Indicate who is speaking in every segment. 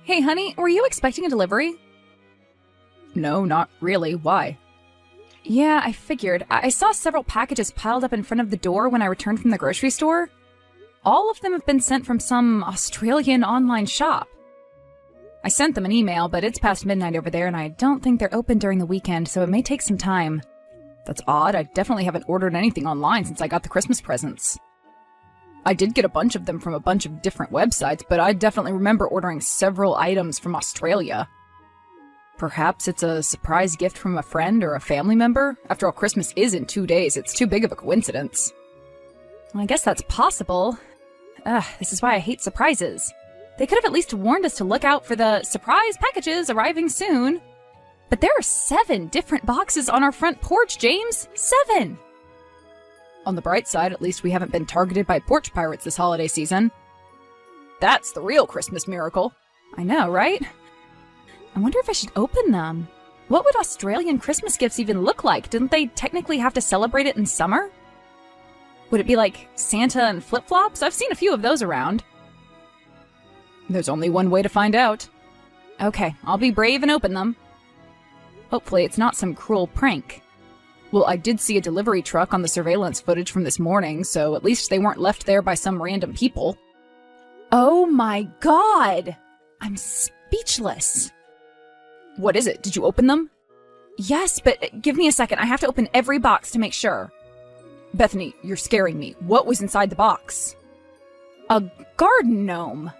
Speaker 1: Hey honey, were you expecting a delivery?
Speaker 2: No, not really. Why?
Speaker 1: Yeah, I figured. I saw several packages piled up in front of the door when I returned from the grocery store. All of them have been sent from some Australian online shop. I sent them an email, but it's past midnight over there and I don't think they're open during the weekend, so it may take some time.
Speaker 2: That's odd. I definitely haven't ordered anything online since I got the Christmas presents. I did get a bunch of them from a bunch of different websites, but I definitely remember ordering several items from Australia. Perhaps it's a surprise gift from a friend or a family member? After all, Christmas is in 2 days. It's too big of a coincidence.
Speaker 1: Well, I guess that's possible. This is why I hate surprises. They could have at least warned us to look out for the surprise packages arriving soon. But there are 7 different boxes on our front porch, James! 7!
Speaker 2: On the bright side, at least we haven't been targeted by porch pirates this holiday season. That's the real Christmas miracle.
Speaker 1: I know, right? I wonder if I should open them. What would Australian Christmas gifts even look like? Didn't they technically have to celebrate it in summer? Would it be like Santa and flip-flops? I've seen a few of those around.
Speaker 2: There's only one way to find out.
Speaker 1: Okay, I'll be brave and open them. Hopefully it's not some cruel prank.
Speaker 2: Well, I did see a delivery truck on the surveillance footage from this morning, so at least they weren't left there by some random people.
Speaker 1: Oh my god! I'm speechless.
Speaker 2: What is it? Did you open them?
Speaker 1: Yes, but give me a second. I have to open every box to make sure.
Speaker 2: Bethany, you're scaring me. What was inside the box?
Speaker 1: A garden gnome.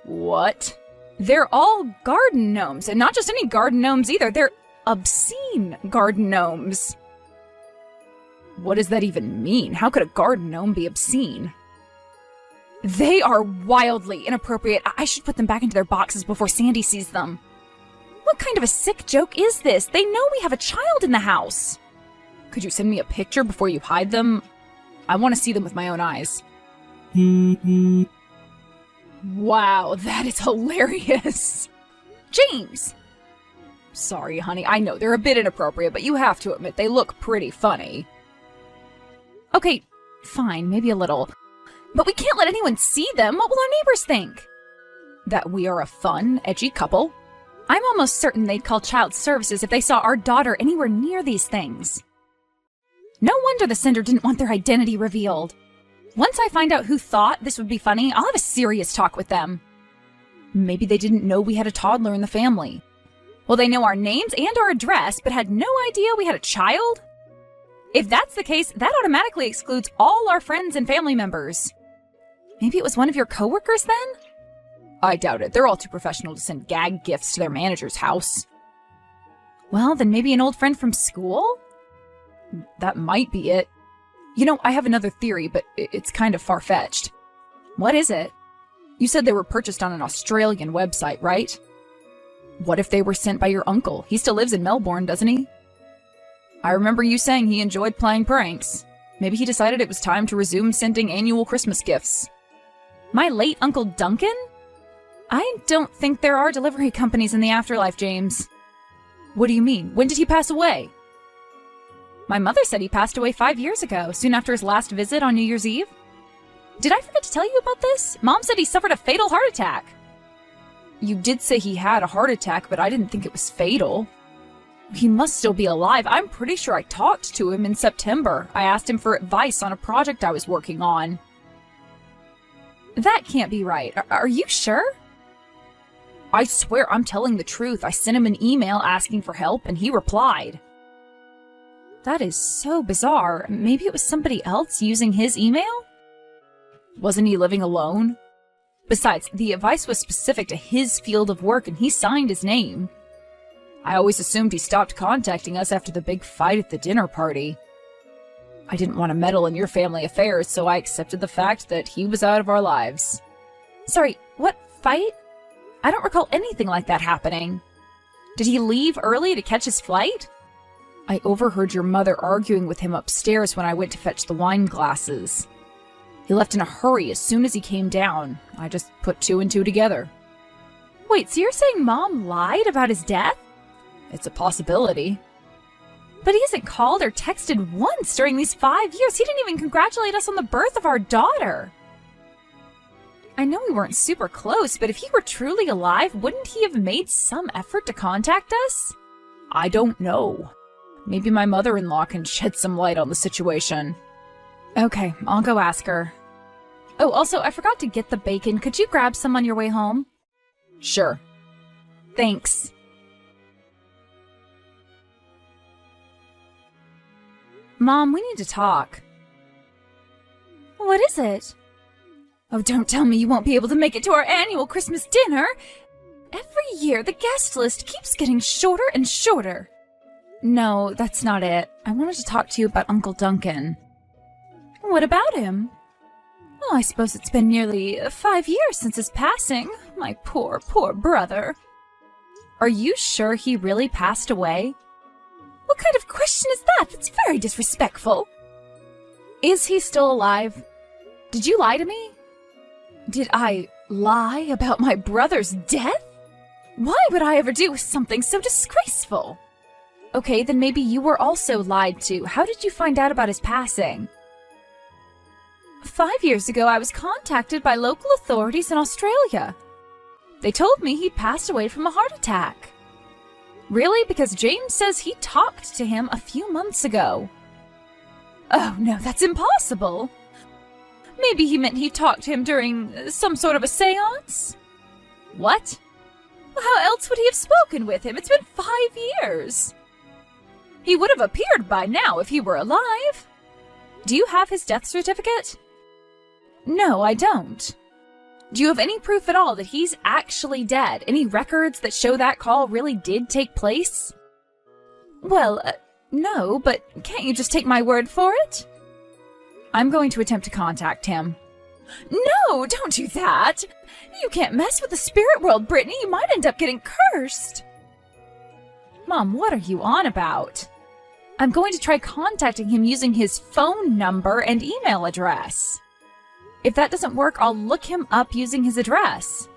Speaker 2: What?
Speaker 1: They're all garden gnomes, and not just any garden gnomes either. They're obscene garden gnomes.
Speaker 2: What does that even mean? How could a garden gnome be obscene?
Speaker 1: They are wildly inappropriate. I should put them back into their boxes before Sandy sees them. What kind of a sick joke is this? They know we have a child in the house.
Speaker 2: Could you send me a picture before you hide them? I want to see them with my own eyes.
Speaker 1: Wow, that is hilarious. James!
Speaker 2: Sorry, honey. I know they're a bit inappropriate, but you have to admit they look pretty funny.
Speaker 1: Okay, fine, maybe a little. But we can't let anyone see them. What will our neighbors think?
Speaker 2: That we are a fun, edgy couple.
Speaker 1: I'm almost certain they'd call child services if they saw our daughter anywhere near these things. No wonder the sender didn't want their identity revealed. Once I find out who thought this would be funny, I'll have a serious talk with them.
Speaker 2: Maybe they didn't know we had a toddler in the family.
Speaker 1: Well, they know our names and our address, but had no idea we had a child? If that's the case, that automatically excludes all our friends and family members. Maybe it was one of your coworkers then?
Speaker 2: I doubt it. They're all too professional to send gag gifts to their manager's house.
Speaker 1: Well, then maybe an old friend from school?
Speaker 2: That might be it. You know, I have another theory, but it's kind of far-fetched.
Speaker 1: What is it?
Speaker 2: You said they were purchased on an Australian website, right? What if they were sent by your uncle? He still lives in Melbourne, doesn't he? I remember you saying he enjoyed playing pranks. Maybe he decided it was time to resume sending annual Christmas gifts.
Speaker 1: My late Uncle Duncan? I don't think there are delivery companies in the afterlife, James.
Speaker 2: What do you mean? When did he pass away?
Speaker 1: My mother said he passed away 5 years ago, soon after his last visit on New Year's Eve. Did I forget to tell you about this? Mom said he suffered a fatal heart attack.
Speaker 2: You did say he had a heart attack, but I didn't think it was fatal.
Speaker 1: He must still be alive. I'm pretty sure I talked to him in September. I asked him for advice on a project I was working on. That can't be right. Are you sure?
Speaker 2: I swear I'm telling the truth. I sent him an email asking for help, and he replied.
Speaker 1: That is so bizarre. Maybe it was somebody else using his email?
Speaker 2: Wasn't he living alone?
Speaker 1: Besides, the advice was specific to his field of work, and he signed his name.
Speaker 2: I always assumed he stopped contacting us after the big fight at the dinner party. I didn't want to meddle in your family affairs, so I accepted the fact that he was out of our lives.
Speaker 1: Sorry, what fight? I don't recall anything like that happening. Did he leave early to catch his flight?
Speaker 2: I overheard your mother arguing with him upstairs when I went to fetch the wine glasses. He left in a hurry as soon as he came down. I just put 2 and 2 together.
Speaker 1: Wait, so you're saying Mom lied about his death?
Speaker 2: It's a possibility.
Speaker 1: But he hasn't called or texted once during these 5 years. He didn't even congratulate us on the birth of our daughter. I know we weren't super close, but if he were truly alive, wouldn't he have made some effort to contact us?
Speaker 2: I don't know. Maybe my mother-in-law can shed some light on the situation.
Speaker 1: Okay, I'll go ask her. Oh, also, I forgot to get the bacon. Could you grab some on your way home?
Speaker 2: Sure.
Speaker 1: Thanks. Mom, we need to talk. What is it? Oh, don't tell me you won't be able to make it to our annual Christmas dinner. Every year, the guest list keeps getting shorter and shorter. No, that's not it. I wanted to talk to you about Uncle Duncan. What about him? Oh, I suppose it's been nearly 5 years since his passing. My poor, poor brother. Are you sure he really passed away? What kind of question is that? That's very disrespectful. Is he still alive? Did you lie to me? Did I lie about my brother's death? Why would I ever do something so disgraceful? Okay, then maybe you were also lied to. How did you find out about his passing? 5 years ago, I was contacted by local authorities in Australia. They told me he'd passed away from a heart attack. Really? Because James says he talked to him a few months ago. Oh no, that's impossible. Maybe he meant he talked to him during some sort of a seance? What? Well, how else would he have spoken with him? It's been 5 years. He would have appeared by now if he were alive. Do you have his death certificate? No, I don't. Do you have any proof at all that he's actually dead? Any records that show that call really did take place? Well, no, but can't you just take my word for it? I'm going to attempt to contact him. No, don't do that! You can't mess with the spirit world, Brittany. You might end up getting cursed. Mom, what are you on about? I'm going to try contacting him using his phone number and email address. If that doesn't work, I'll look him up using his address.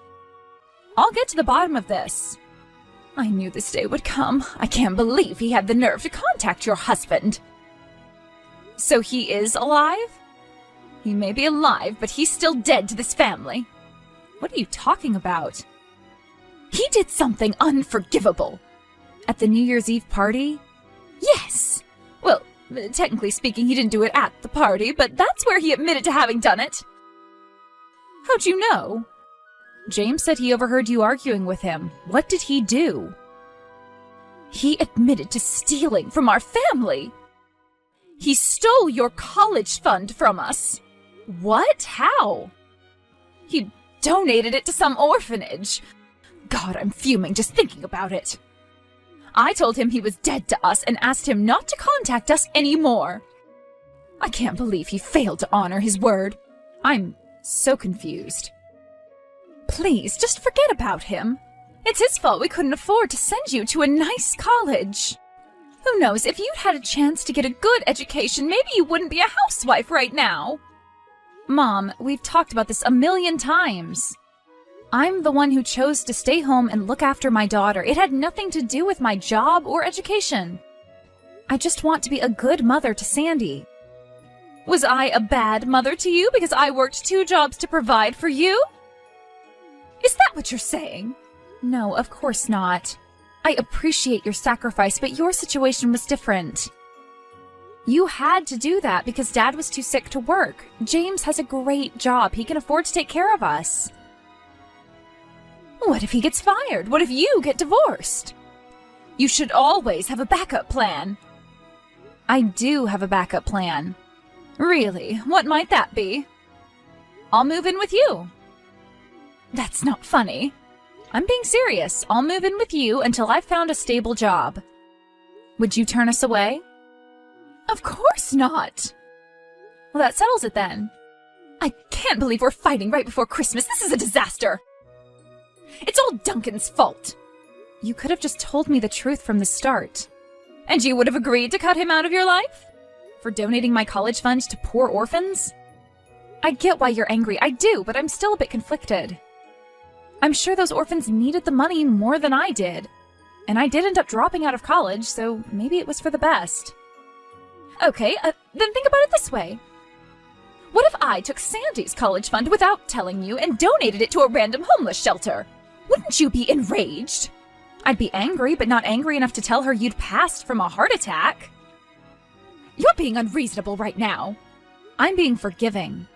Speaker 1: I'll get to the bottom of this. I knew this day would come. I can't believe he had the nerve to contact your husband. So he is alive? He may be alive, but he's still dead to this family. What are you talking about? He did something unforgivable. At the New Year's Eve party? Yes! Well, technically speaking, he didn't do it at the party, but that's where he admitted to having done it. How'd you know? James said he overheard you arguing with him. What did he do? He admitted to stealing from our family. He stole your college fund from us. What? How? He donated it to some orphanage. God, I'm fuming just thinking about it. I told him he was dead to us and asked him not to contact us anymore. I can't believe he failed to honor his word. I'm so confused. Please, just forget about him. It's his fault we couldn't afford to send you to a nice college. Who knows, if you'd had a chance to get a good education, maybe you wouldn't be a housewife right now. Mom, we've talked about this a million times. I'm the one who chose to stay home and look after my daughter. It had nothing to do with my job or education. I just want to be a good mother to Sandy. Was I a bad mother to you because I worked 2 jobs to provide for you? Is that what you're saying? No, of course not. I appreciate your sacrifice, but your situation was different. You had to do that because Dad was too sick to work. James has a great job. He can afford to take care of us. What if he gets fired? What if you get divorced? You should always have a backup plan. I do have a backup plan. Really? What might that be? I'll move in with you. That's not funny. I'm being serious. I'll move in with you until I've found a stable job. Would you turn us away? Of course not. Well, that settles it then. I can't believe we're fighting right before Christmas. This is a disaster. It's all Duncan's fault. You could have just told me the truth from the start. And you would have agreed to cut him out of your life? For donating my college fund to poor orphans? I get why you're angry. I do, but I'm still a bit conflicted. I'm sure those orphans needed the money more than I did. And I did end up dropping out of college, so maybe it was for the best. Okay, then think about it this way. What if I took Sandy's college fund without telling you and donated it to a random homeless shelter? Wouldn't you be enraged? I'd be angry, but not angry enough to tell her you'd passed from a heart attack. You're being unreasonable right now. I'm being forgiving.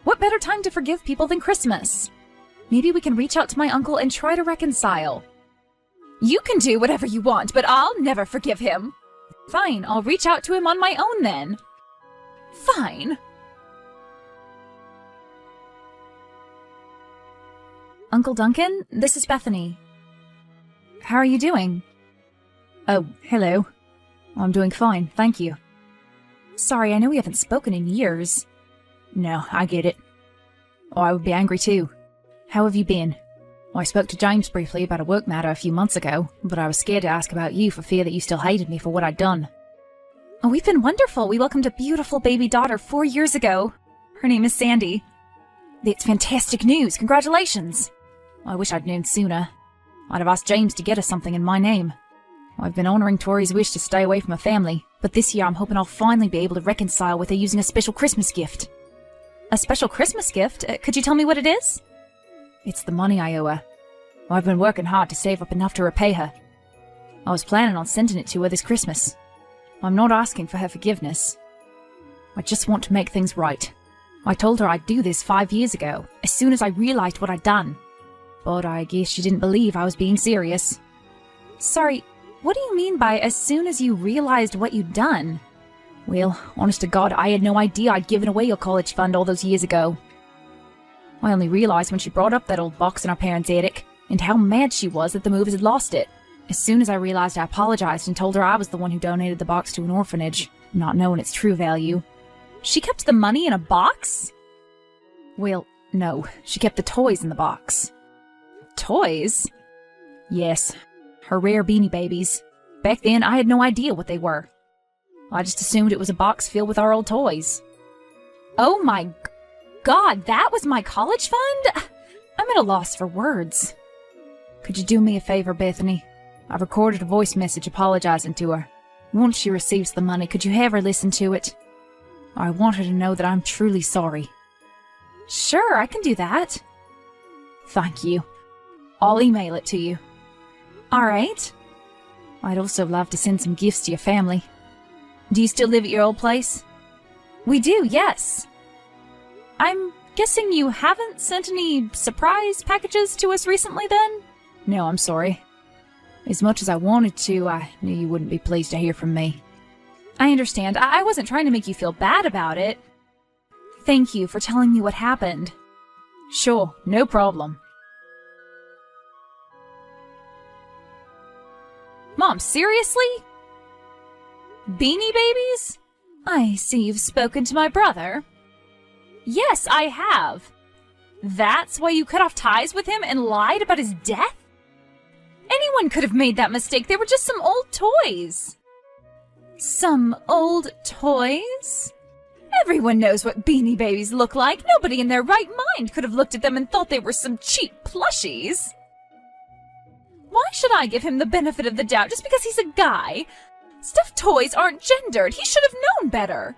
Speaker 1: What better time to forgive people than Christmas? Maybe we can reach out to my uncle and try to reconcile. You can do whatever you want, but I'll never forgive him. Fine, I'll reach out to him on my own then. Fine. Uncle Duncan, this is Bethany. How are you doing? Oh, hello. I'm doing fine, thank you. Sorry, I know we haven't spoken in years. No, I get it. Oh, I would be angry too. How have you been? I spoke to James briefly about a work matter a few months ago, but I was scared to ask about you for fear that you still hated me for what I'd done. Oh, we've been wonderful. We welcomed a beautiful baby daughter 4 years ago. Her name is Sandy. It's fantastic news. Congratulations. I wish I'd known sooner. I'd have asked James to get us something in my name. I've been honouring Tori's wish to stay away from her family, but this year I'm hoping I'll finally be able to reconcile with her using a special Christmas gift. A special Christmas gift? Could you tell me what it is? It's the money I owe her. I've been working hard to save up enough to repay her. I was planning on sending it to her this Christmas. I'm not asking for her forgiveness. I just want to make things right. I told her I'd do this 5 years ago, as soon as I realized what I'd done. But I guess she didn't believe I was being serious. Sorry, what do you mean by as soon as you realized what you'd done? Well, honest to God, I had no idea I'd given away your college fund all those years ago. I only realized when she brought up that old box in our parents' attic, and how mad she was that the movers had lost it. As soon as I realized, I apologized and told her I was the one who donated the box to an orphanage, not knowing its true value. She kept the money in a box? Well, no, she kept the toys in the box. Toys? Yes, her rare Beanie Babies. Back then, I had no idea what they were. I just assumed it was a box filled with our old toys. Oh my God, that was my college fund? I'm at a loss for words. Could you do me a favor, Bethany? I've recorded a voice message apologizing to her. Once she receives the money, could you have her listen to it? I want her to know that I'm truly sorry. Sure, I can do that. Thank you. I'll email it to you. All right. I'd also love to send some gifts to your family. Do you still live at your old place? We do, yes. I'm guessing you haven't sent any surprise packages to us recently, then? No, I'm sorry. As much as I wanted to, I knew you wouldn't be pleased to hear from me. I understand. I wasn't trying to make you feel bad about it. Thank you for telling me what happened. Sure, no problem. Mom, seriously? Beanie Babies? I see you've spoken to my brother. Yes, I have. That's why you cut off ties with him and lied about his death? Anyone could have made that mistake. They were just some old toys. Some old toys? Everyone knows what Beanie Babies look like. Nobody in their right mind could have looked at them and thought they were some cheap plushies. Why should I give him the benefit of the doubt just because he's a guy? Stuffed toys aren't gendered. He should have known better.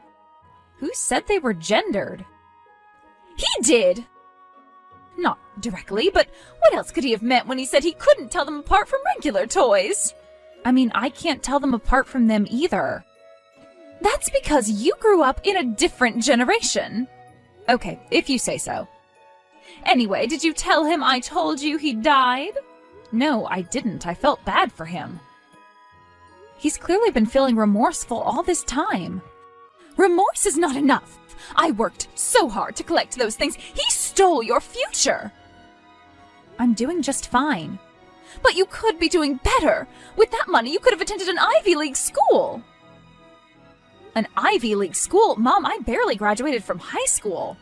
Speaker 1: Who said they were gendered? He did! Not directly, but what else could he have meant when he said he couldn't tell them apart from regular toys? I mean, I can't tell them apart from them either. That's because you grew up in a different generation. Okay, if you say so. Anyway, did you tell him I told you he died? No, I didn't. I felt bad for him. He's clearly been feeling remorseful all this time. Remorse is not enough. I worked so hard to collect those things. He stole your future. I'm doing just fine. But you could be doing better. With that money, you could have attended an Ivy League school. An Ivy League school? Mom, I barely graduated from high school.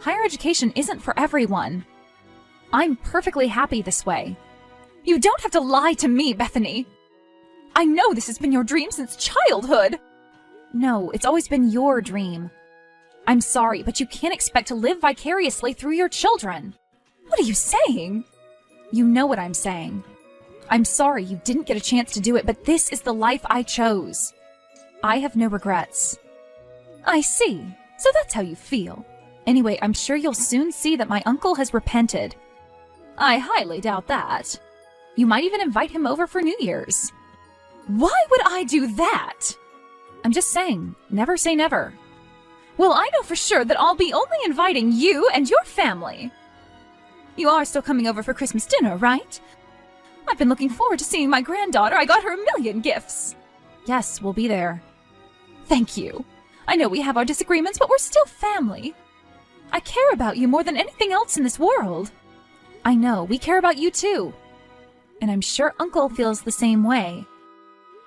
Speaker 1: Higher education isn't for everyone. I'm perfectly happy this way. You don't have to lie to me, Bethany. I know this has been your dream since childhood. No, it's always been your dream. I'm sorry, but you can't expect to live vicariously through your children. What are you saying? You know what I'm saying. I'm sorry you didn't get a chance to do it, but this is the life I chose. I have no regrets. I see. So that's how you feel. Anyway, I'm sure you'll soon see that my uncle has repented. I highly doubt that. You might even invite him over for New Year's. Why would I do that? I'm just saying, never say never. Well, I know for sure that I'll be only inviting you and your family. You are still coming over for Christmas dinner, right? I've been looking forward to seeing my granddaughter. I got her a million gifts. Yes, we'll be there. Thank you. I know we have our disagreements, but we're still family. I care about you more than anything else in this world. I know, we care about you too. And I'm sure Uncle feels the same way.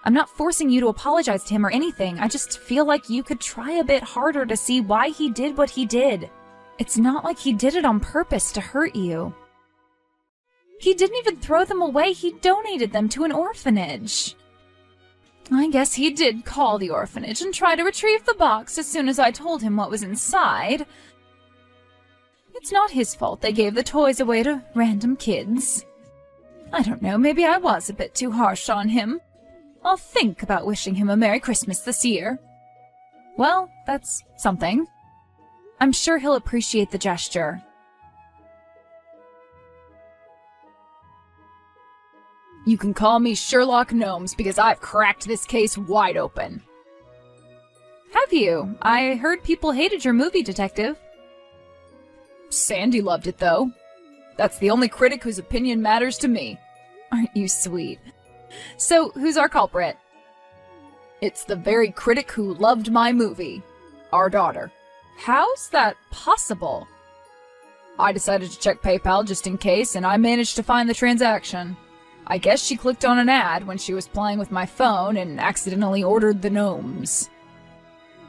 Speaker 1: I'm not forcing you to apologize to him or anything. I just feel like you could try a bit harder to see why he did what he did. It's not like he did it on purpose to hurt you. He didn't even throw them away. He donated them to an orphanage. I guess he did call the orphanage and try to retrieve the box as soon as I told him what was inside. It's not his fault they gave the toys away to random kids. I don't know, maybe I was a bit too harsh on him. I'll think about wishing him a Merry Christmas this year. Well, that's something. I'm sure he'll appreciate the gesture. You can call me Sherlock Gnomes because I've cracked this case wide open. Have you? I heard people hated your movie, Detective. Sandy loved it, though. That's the only critic whose opinion matters to me. Aren't you sweet? So, who's our culprit? It's the very critic who loved my movie. Our daughter. How's that possible? I decided to check PayPal just in case, and I managed to find the transaction. I guess she clicked on an ad when she was playing with my phone and accidentally ordered the gnomes.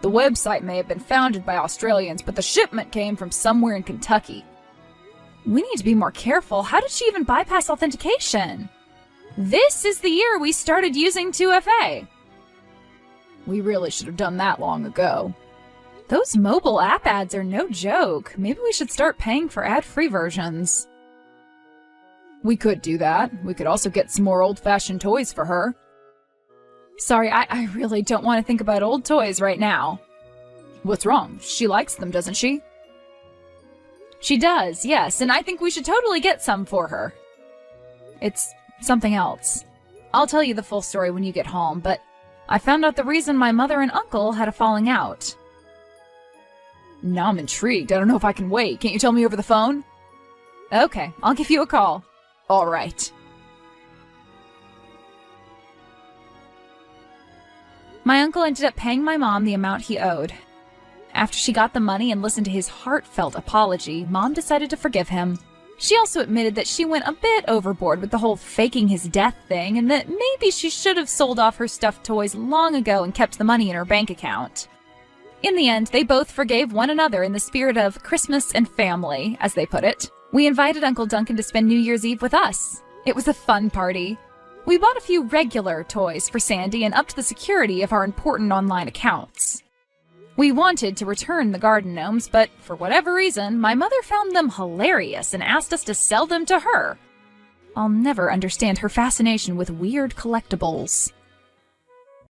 Speaker 1: The website may have been founded by Australians, but the shipment came from somewhere in Kentucky. We need to be more careful. How did she even bypass authentication? This is the year we started using 2FA. We really should have done that long ago. Those mobile app ads are no joke. Maybe we should start paying for ad-free versions. We could do that. We could also get some more old-fashioned toys for her. Sorry, I really don't want to think about old toys right now. What's wrong? She likes them, doesn't she? She does, yes, and I think we should totally get some for her. It's something else. I'll tell you the full story when you get home, but I found out the reason my mother and uncle had a falling out. Now I'm intrigued. I don't know if I can wait. Can't you tell me over the phone? Okay, I'll give you a call. All right. My uncle ended up paying my mom the amount he owed. After she got the money and listened to his heartfelt apology, Mom decided to forgive him. She also admitted that she went a bit overboard with the whole faking his death thing and that maybe she should have sold off her stuffed toys long ago and kept the money in her bank account. In the end, they both forgave one another in the spirit of Christmas and family, as they put it. We invited Uncle Duncan to spend New Year's Eve with us. It was a fun party. We bought a few regular toys for Sandy and upped the security of our important online accounts. We wanted to return the garden gnomes, but for whatever reason, my mother found them hilarious and asked us to sell them to her. I'll never understand her fascination with weird collectibles.